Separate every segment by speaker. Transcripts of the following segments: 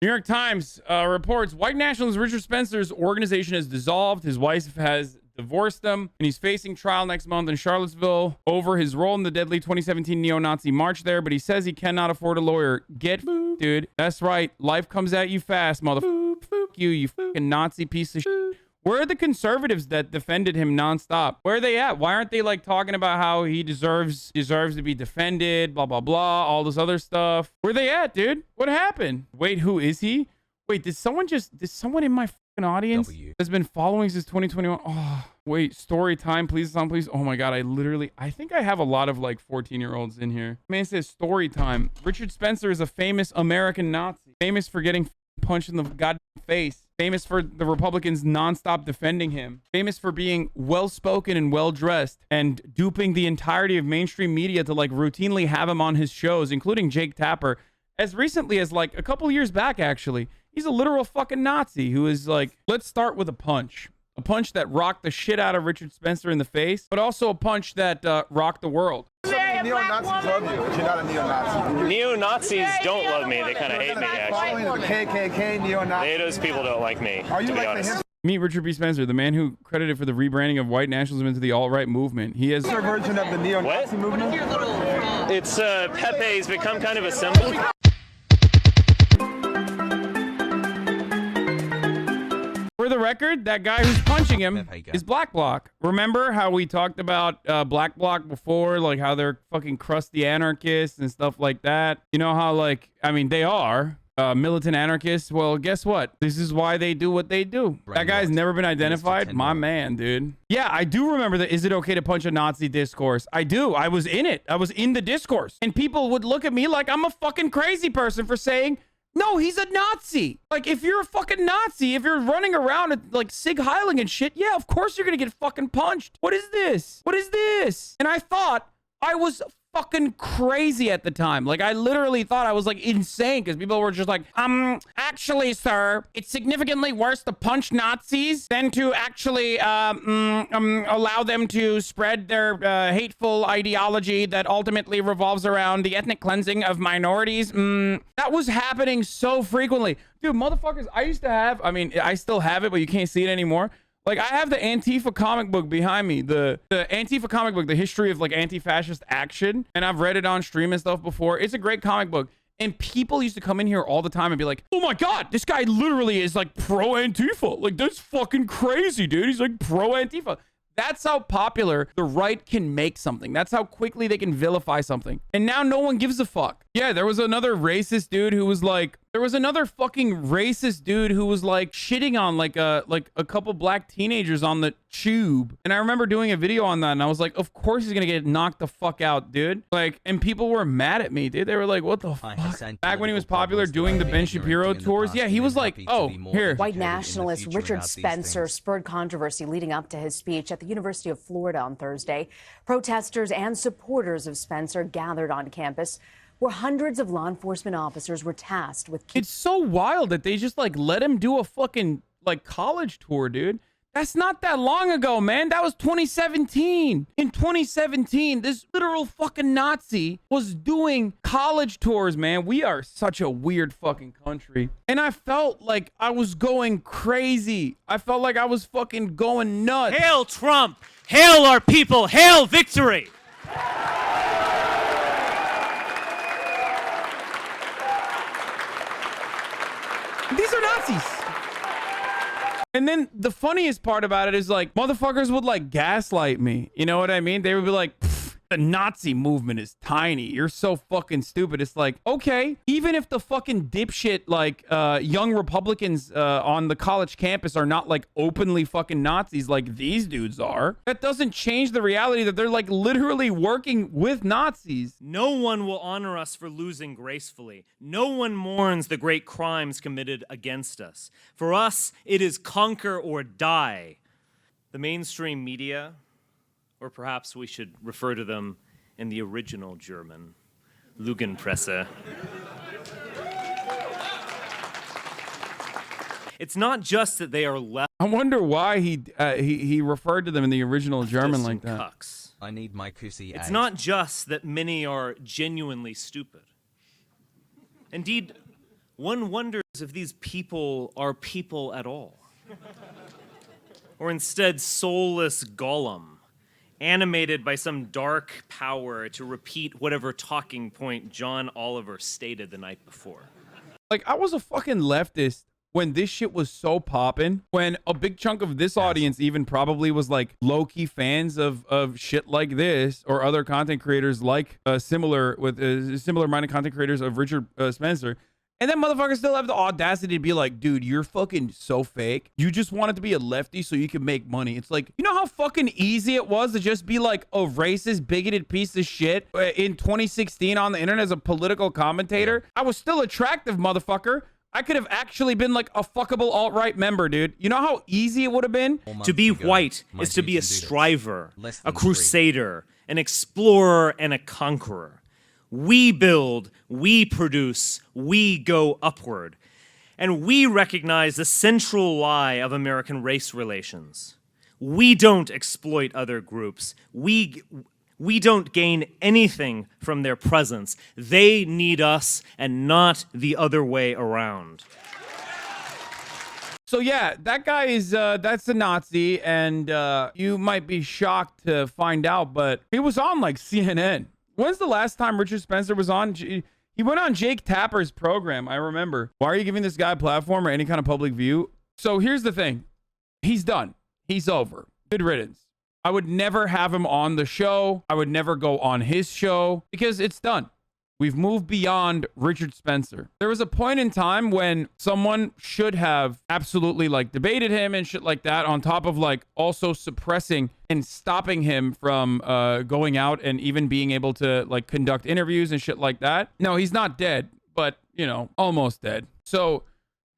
Speaker 1: New York Times reports white nationalist Richard Spencer's organization has dissolved. His wife has divorced him, and he's facing trial next month in Charlottesville over his role in the deadly 2017 neo-Nazi march there, but he says he cannot afford a lawyer. Get dude. That's right. Life comes at you fast, motherfucker. You fucking Nazi piece of shit. Where are the conservatives that defended him nonstop? Where are they at? Why aren't they like talking about how he deserves to be defended, blah, blah, blah, all this other stuff? Where are they at, dude? What happened? Wait, who is he? Wait, did someone in my fucking audience has been following since 2021? Oh, wait, story time, please, please. Oh my God, I think I have a lot of like 14-year-olds in here. Man, it says story time. Richard Spencer is a famous American Nazi, famous for getting punched in the goddamn face. Famous for the Republicans nonstop defending him. Famous for being well-spoken and well-dressed and duping the entirety of mainstream media to like routinely have him on his shows, including Jake Tapper, as recently as like a couple years back, actually. He's a literal fucking Nazi who is like, let's start with a punch. A punch that rocked the shit out of Richard Spencer in the face, but also a punch that rocked the world.
Speaker 2: Neo-Nazis love you, but you're not a neo-Nazi.
Speaker 3: Neo-Nazis don't love me. They kind of hate me, actually.
Speaker 2: Following the KKK, neo-Nazis.
Speaker 3: Those people don't like me,
Speaker 2: Are you
Speaker 3: to be
Speaker 2: like
Speaker 3: honest.
Speaker 1: Meet Richard B. Spencer, the man who credited for the rebranding of white nationalism into the alt-right movement. He has...
Speaker 2: What's your version of the neo-Nazi movement?
Speaker 3: It's Pepe's become kind of a symbol.
Speaker 1: For the record, that guy who's punching him is Black Bloc. Remember how we talked about Black Bloc before? Like how they're fucking crusty anarchists and stuff like that. You know how like, I mean, they are militant anarchists. Well, guess what? This is why they do what they do. That guy's never been identified. My man, dude. Yeah, I do remember the is it okay to punch a Nazi discourse. I do. I was in it. I was in the discourse. And people would look at me like I'm a fucking crazy person for saying, no, he's a Nazi. Like, if you're a fucking Nazi, if you're running around like Sig Heiling and shit, yeah, of course you're gonna get fucking punched. What is this? What is this? And I thought I was fucking crazy at the time. Like, I literally thought I was like insane because people were just like, actually, sir, it's significantly worse to punch Nazis than to actually allow them to spread their hateful ideology that ultimately revolves around the ethnic cleansing of minorities. That was happening so frequently. Dude, motherfuckers, I used to have, I mean, I still have it, but you can't see it anymore. Like, I have the Antifa comic book behind me, the Antifa comic book, the history of like anti-fascist action. And I've read it on stream and stuff before. It's a great comic book. And people used to come in here all the time and be like, oh my God, this guy literally is like pro-Antifa. Like, that's fucking crazy, dude. He's like pro-Antifa. That's how popular the right can make something. That's how quickly they can vilify something. And now no one gives a fuck. Yeah, there was another racist dude who was like, shitting on like a couple black teenagers on the tube. And I remember doing a video on that and I was like, of course he's gonna get knocked the fuck out, dude. Like, and people were mad at me, dude. They were like, what the fuck? Back when he was popular doing the Ben Shapiro tours, yeah, he was like, oh, here.
Speaker 4: White nationalist Richard Spencer spurred controversy leading up to his speech at the University of Florida on Thursday. Protesters and supporters of Spencer gathered on campus where hundreds of law enforcement officers were tasked with...
Speaker 1: It's so wild that they just like let him do a fucking like college tour, dude. That's not that long ago, man. That was 2017. In 2017, this literal fucking Nazi was doing college tours, man. We are such a weird fucking country. And I felt like I was going crazy. I felt like I was fucking going nuts.
Speaker 5: Hail Trump! Hail our people! Hail victory!
Speaker 1: These are Nazis. And then the funniest part about it is like motherfuckers would like gaslight me. You know what I mean? They would be like, the Nazi movement is tiny. You're so fucking stupid. It's like, okay, even if the fucking dipshit like young Republicans on the college campus are not like openly fucking Nazis like these dudes are, that doesn't change the reality that they're like literally working with Nazis.
Speaker 5: No one will honor us for losing gracefully. No one mourns the great crimes committed against us. For us, it is conquer or die. The mainstream media, or perhaps we should refer to them in the original German, Lügenpresse. It's not just that they are left.
Speaker 1: I wonder why he referred to them in the original German like that.
Speaker 5: Cucks.
Speaker 6: I need my kusi.
Speaker 5: It's not just that many are genuinely stupid. Indeed, one wonders if these people are people at all. Or instead soulless golem, animated by some dark power to repeat whatever talking point John Oliver stated the night before.
Speaker 1: Like, I was a fucking leftist when this shit was so poppin', when a big chunk of this audience even probably was like low-key fans of shit like this, or other content creators like similar minded content creators of Richard Spencer. And then motherfuckers still have the audacity to be like, dude, you're fucking so fake. You just wanted to be a lefty so you can make money. It's like, you know how fucking easy it was to just be like a racist, bigoted piece of shit in 2016 on the internet as a political commentator? I was still attractive, motherfucker. I could have actually been like a fuckable alt-right member, dude. You know how easy it would have been?
Speaker 5: To be white is to be a striver, a crusader, an explorer, and a conqueror. We build, we produce, we go upward. And we recognize the central lie of American race relations. We don't exploit other groups. We don't gain anything from their presence. They need us and not the other way around.
Speaker 1: So yeah, that guy is, that's a Nazi, and you might be shocked to find out, but he was on like CNN. When's the last time Richard Spencer was on? He went on Jake Tapper's program, I remember. Why are you giving this guy a platform or any kind of public view? So here's the thing. He's done. He's over. Good riddance. I would never have him on the show. I would never go on his show because it's done. We've moved beyond Richard Spencer. There was a point in time when someone should have absolutely like debated him and shit like that, on top of like also suppressing and stopping him from going out and even being able to like conduct interviews and shit like that. No, he's not dead, but you know, almost dead. So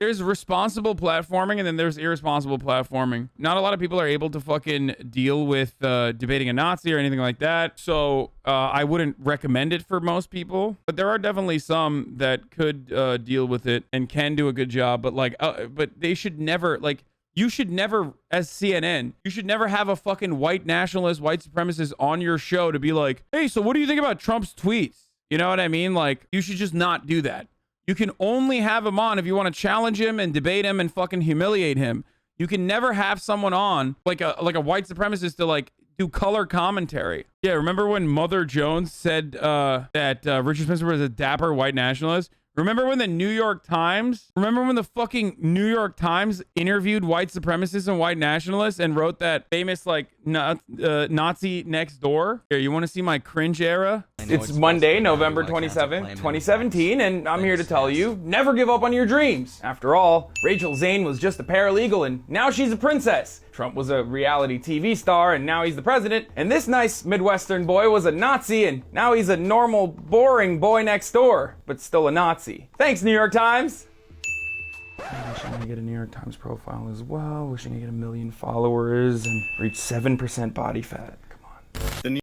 Speaker 1: there's responsible platforming and then there's irresponsible platforming. Not a lot of people are able to fucking deal with debating a Nazi or anything like that. So I wouldn't recommend it for most people. But there are definitely some that could deal with it and can do a good job. But like, but they should never, like, you should never, as CNN, you should never have a fucking white nationalist, white supremacist on your show to be like, hey, so what do you think about Trump's tweets? You know what I mean? Like, you should just not do that. You can only have him on if you want to challenge him and debate him and fucking humiliate him. You can never have someone on like a white supremacist to like do color commentary. Yeah, remember when Mother Jones said that Richard Spencer was a dapper white nationalist? Remember when the fucking New York Times interviewed white supremacists and white nationalists and wrote that famous like Nazi next door? Here, you want to see my cringe era? It's Monday, November 27th, 2017, and I'm here to tell you, never give up on your dreams. After all, Rachel Zane was just a paralegal and now she's a princess. Trump was a reality TV star and now he's the president. And this nice Midwestern boy was a Nazi and now he's a normal, boring boy next door, but still a Nazi. Thanks, New York Times. Wishing I get a New York Times profile as well. Wishing I get 1 million followers and reach 7% body fat.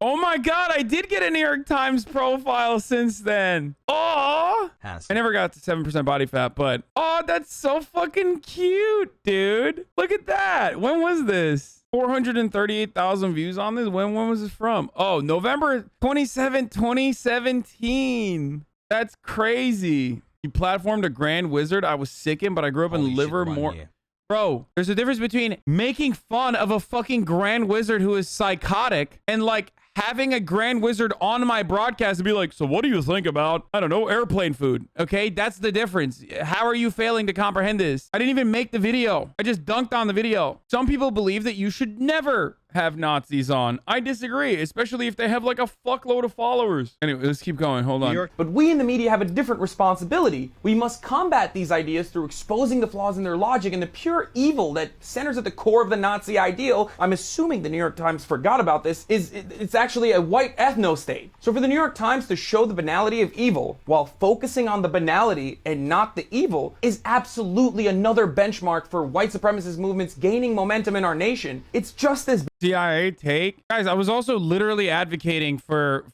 Speaker 1: Oh my god, I did get a New York Times profile since then. Oh, I never got to 7% body fat, but oh, that's so fucking cute, dude. Look at that. When was this? 438,000 views on this. When was this from? Oh, November 27, 2017. That's crazy. You platformed a Grand Wizard. I was sickened, but I grew up in Livermore. Bro, there's a difference between making fun of a fucking Grand Wizard who is psychotic and like having a Grand Wizard on my broadcast and be like, so what do you think about, I don't know, airplane food? Okay, that's the difference. How are you failing to comprehend this? I didn't even make the video. I just dunked on the video. Some people believe that you should never have Nazis on. I disagree, especially if they have like a fuckload of followers. Anyway, let's keep going. Hold on.
Speaker 6: But we in the media have a different responsibility. We must combat these ideas through exposing the flaws in their logic and the pure evil that centers at the core of the Nazi ideal. I'm assuming the New York Times forgot about this. It's actually a white ethno-state. So for the New York Times to show the banality of evil while focusing on the banality and not the evil is absolutely another benchmark for white supremacist movements gaining momentum in our nation. It's just as
Speaker 1: CIA take. Guys, I was also literally advocating for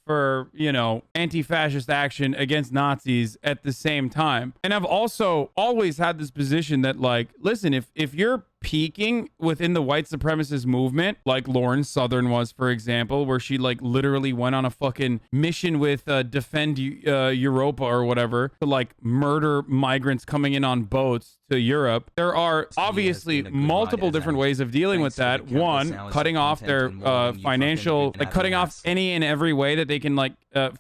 Speaker 1: you know, anti-fascist action against Nazis at the same time. And I've also always had this position that like, listen, if you're peaking within the white supremacist movement, like Lauren Southern was, for example, where she like literally went on a fucking mission with Defend Europa or whatever to like murder migrants coming in on boats to Europe. There are obviously multiple different ways of dealing with that. One, cutting off their financial, like cutting off any and every way that they can like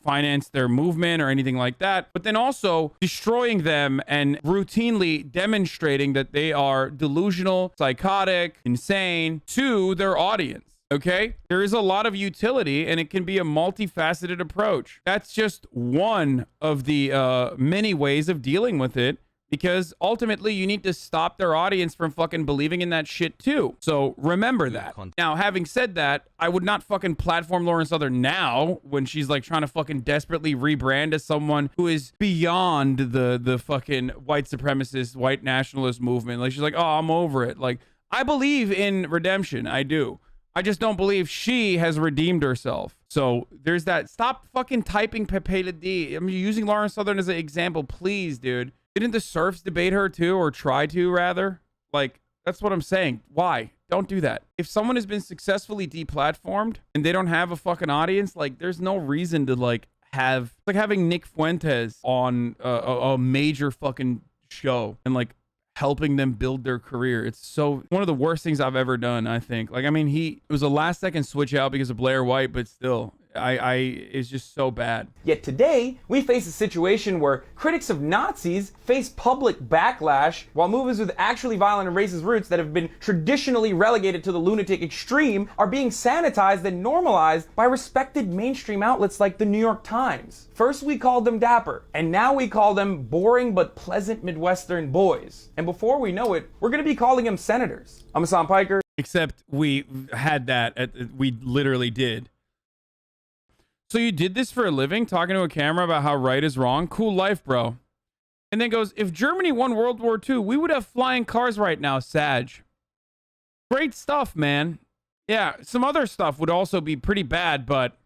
Speaker 1: finance their movement or anything like that. But then also destroying them and routinely demonstrating that they are delusional, psychotic, insane to their audience. Okay, there is a lot of utility and it can be a multifaceted approach. That's just one of the many ways of dealing with it, because ultimately you need to stop their audience from fucking believing in that shit too. So remember that. Now, having said that, I would not fucking platform Lauren Southern now when she's like trying to fucking desperately rebrand as someone who is beyond the fucking white supremacist, white nationalist movement. Like she's like, oh, I'm over it. Like, I believe in redemption. I do. I just don't believe she has redeemed herself. So there's that. Stop fucking typing Pepe Le D. I'm using Lauren Southern as an example. Please, dude. Didn't the serfs debate her too, or try to rather? Like, that's what I'm saying. Why? Don't do that. If someone has been successfully deplatformed and they don't have a fucking audience, like there's no reason to like have, it's like having Nick Fuentes on a major fucking show and like helping them build their career. It's so one of the worst things I've ever done, I think. Like, I mean, it was a last second switch out because of Blair White, but still, it's just so bad.
Speaker 6: Yet today, we face a situation where critics of Nazis face public backlash, while movies with actually violent and racist roots that have been traditionally relegated to the lunatic extreme are being sanitized and normalized by respected mainstream outlets like the New York Times. First we called them dapper, and now we call them boring but pleasant Midwestern boys. And before we know it, we're going to be calling them senators. I'm Hasan Piker.
Speaker 1: Except we had that, we literally did. So you did this for a living, talking to a camera about how right is wrong? Cool life, bro. And then goes, if Germany won World War II, we would have flying cars right now, Sag. Great stuff, man. Yeah, some other stuff would also be pretty bad, but